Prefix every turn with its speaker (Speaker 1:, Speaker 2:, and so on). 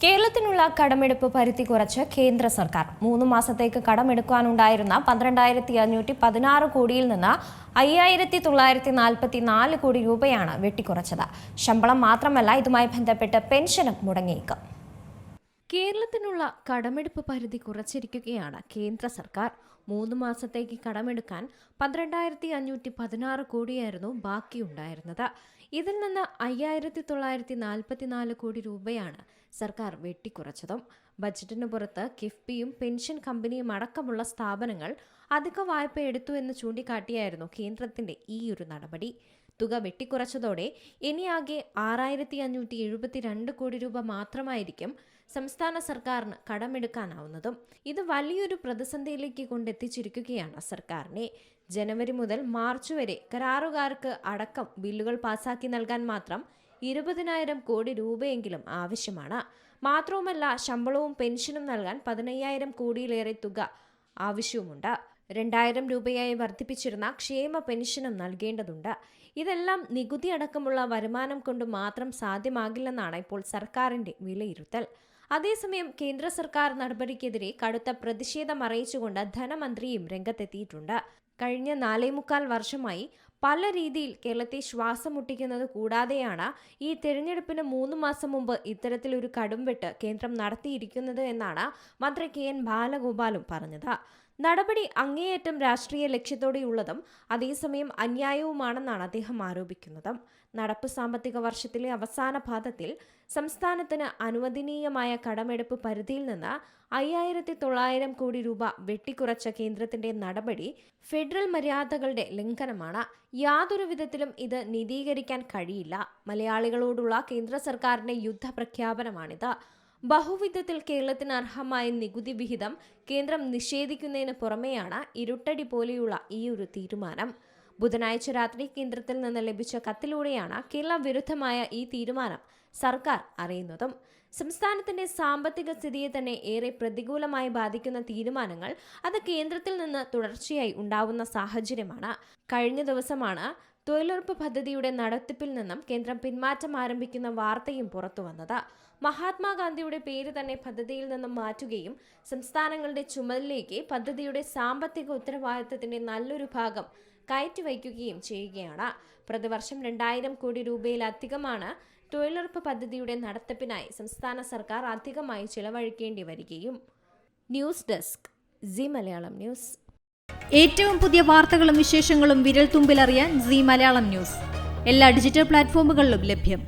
Speaker 1: കേരളത്തിനുള്ള കടമെടുപ്പ് പരിധി കുറച്ച് കേന്ദ്ര സർക്കാർ 3 മാസത്തേക്ക് കടമെടുക്കാനുണ്ടായിരുന്ന 12,516 കോടിയിൽ നിന്ന് 5,944 കോടി രൂപയാണ് വെട്ടിക്കുറച്ചത്. ശമ്പളം മാത്രമല്ല, ഇതുമായി ബന്ധപ്പെട്ട് പെൻഷനും മുടങ്ങിയേക്കും. കേരളത്തിനുള്ള കടമെടുപ്പ് പരിധി കുറച്ചിരിക്കുകയാണ് കേന്ദ്ര സർക്കാർ. 3 മാസത്തേക്ക് കടമെടുക്കാൻ 12,516 കോടിയായിരുന്നു ബാക്കിയുണ്ടായിരുന്നത്. ഇതിൽ നിന്ന് 5,944 കോടി രൂപയാണ് സർക്കാർ വെട്ടിക്കുറച്ചതും. ബജറ്റിന് പുറത്ത് കിഫ്ബിയും പെൻഷൻ കമ്പനിയും അടക്കമുള്ള സ്ഥാപനങ്ങൾ അധിക വായ്പ എടുത്തു എന്ന് ചൂണ്ടിക്കാട്ടിയായിരുന്നു കേന്ദ്രത്തിന്റെ ഈയൊരു നടപടി. തുക വെട്ടിക്കുറച്ചതോടെ ഇനിയാകെ 6,572 കോടി രൂപ മാത്രമായിരിക്കും സംസ്ഥാന സർക്കാരിന് കടമെടുക്കാനാവുന്നതും. ഇത് വലിയൊരു പ്രതിസന്ധിയിലേക്ക് കൊണ്ടെത്തിച്ചിരിക്കുകയാണ് സർക്കാരിനെ. ജനുവരി മുതൽ മാർച്ച് വരെ കരാറുകാർക്ക് അടക്കം ബില്ലുകൾ പാസാക്കി നൽകാൻ മാത്രം 20,000 കോടി രൂപയെങ്കിലും ആവശ്യമാണ്. മാത്രവുമല്ല, ശമ്പളവും പെൻഷനും നൽകാൻ 15,000 കോടിയിലേറെ തുക ആവശ്യവുമുണ്ട്. 2,000 രൂപയായി വർദ്ധിപ്പിച്ചിരുന്ന ക്ഷേമ പെൻഷനും നൽകേണ്ടതുണ്ട്. ഇതെല്ലാം നികുതി അടക്കമുള്ള വരുമാനം കൊണ്ട് മാത്രം സാധ്യമാകില്ലെന്നാണ് ഇപ്പോൾ സർക്കാരിന്റെ വിലയിരുത്തൽ. അതേസമയം കേന്ദ്ര സർക്കാർ നടപടിക്കെതിരെ കടുത്ത പ്രതിഷേധം അറിയിച്ചുകൊണ്ട് ധനമന്ത്രിയും രംഗത്തെത്തിയിട്ടുണ്ട്. കഴിഞ്ഞ 4.25 വർഷമായി പല രീതിയിൽ കേരളത്തെ ശ്വാസം മുട്ടിക്കുന്നത് കൂടാതെയാണ് ഈ തെരഞ്ഞെടുപ്പിന് 3 മാസം മുമ്പ് ഇത്തരത്തിലൊരു കടുംവെട്ട് കേന്ദ്രം നടത്തിയിരിക്കുന്നത് എന്നാണ് മന്ത്രി KN ബാലഗോപാലും പറഞ്ഞത്. നടപടി അങ്ങേയറ്റം രാഷ്ട്രീയ ലക്ഷ്യത്തോടെയുള്ളതും അതേസമയം അന്യായവുമാണെന്നാണ് അദ്ദേഹം ആരോപിക്കുന്നത്. നടപ്പ് സാമ്പത്തിക വർഷത്തിലെ അവസാന പാദത്തിൽ സംസ്ഥാനത്തിന് അനുവദനീയമായ കടമെടുപ്പ് പരിധിയിൽ നിന്ന് 5,900 കോടി രൂപ വെട്ടിക്കുറച്ച കേന്ദ്രത്തിന്റെ നടപടി ഫെഡറൽ മര്യാദകളുടെ ലംഘനമാണ്. യാതൊരു വിധത്തിലും ഇത് നീതീകരിക്കാൻ കഴിയില്ല. മലയാളികളോടുള്ള കേന്ദ്ര സർക്കാരിന്റെ യുദ്ധപ്രഖ്യാപനമാണിത്. ബഹുവിധത്തിൽ കേരളത്തിന് അർഹമായ നികുതി വിഹിതം കേന്ദ്രം നിഷേധിക്കുന്നതിന് പുറമെയാണ് ഇരുട്ടടി പോലെയുള്ള ഈ ഒരു തീരുമാനം. ബുധനാഴ്ച രാത്രി കേന്ദ്രത്തിൽ നിന്ന് ലഭിച്ച കത്തിലൂടെയാണ് കേരള വിരുദ്ധമായ ഈ തീരുമാനം സർക്കാർ അറിയുന്നതും. സംസ്ഥാനത്തിന്റെ സാമ്പത്തിക സ്ഥിതിയെ തന്നെ ഏറെ പ്രതികൂലമായി ബാധിക്കുന്ന തീരുമാനങ്ങൾ അത് കേന്ദ്രത്തിൽ നിന്ന് തുടർച്ചയായി ഉണ്ടാവുന്ന സാഹചര്യമാണ്. കഴിഞ്ഞ ദിവസമാണ് തൊഴിലുറപ്പ് പദ്ധതിയുടെ നടത്തിപ്പിൽ നിന്നും കേന്ദ്രം പിന്മാറ്റം ആരംഭിക്കുന്ന വാർത്തയും പുറത്തുവന്നത്. മഹാത്മാഗാന്ധിയുടെ പേര് തന്നെ പദ്ധതിയിൽ നിന്നും മാറ്റുകയും സംസ്ഥാനങ്ങളുടെ ചുമതലയിലേക്ക് പദ്ധതിയുടെ സാമ്പത്തിക ഉത്തരവാദിത്തത്തിന്റെ നല്ലൊരു ഭാഗം കയറ്റിവയ്ക്കുകയും ചെയ്യുകയാണ്. പ്രതിവർഷം 2,000 കോടി രൂപയിലധികമാണ് തൊഴിലുറപ്പ് പദ്ധതിയുടെ നടത്തിപ്പിനായി സംസ്ഥാന സർക്കാർ അധികമായി ചിലവഴിക്കേണ്ടി വരികയും. News desk C Malayalam news.
Speaker 2: ഏറ്റവും പുതിയ വാർത്തകളും വിശേഷങ്ങളും വിരൽ തുമ്പിലറിയാൻ സി മലയാളം ന്യൂസ് എല്ലാ ഡിജിറ്റൽ പ്ലാറ്റ്ഫോമുകളിലും ലഭ്യം.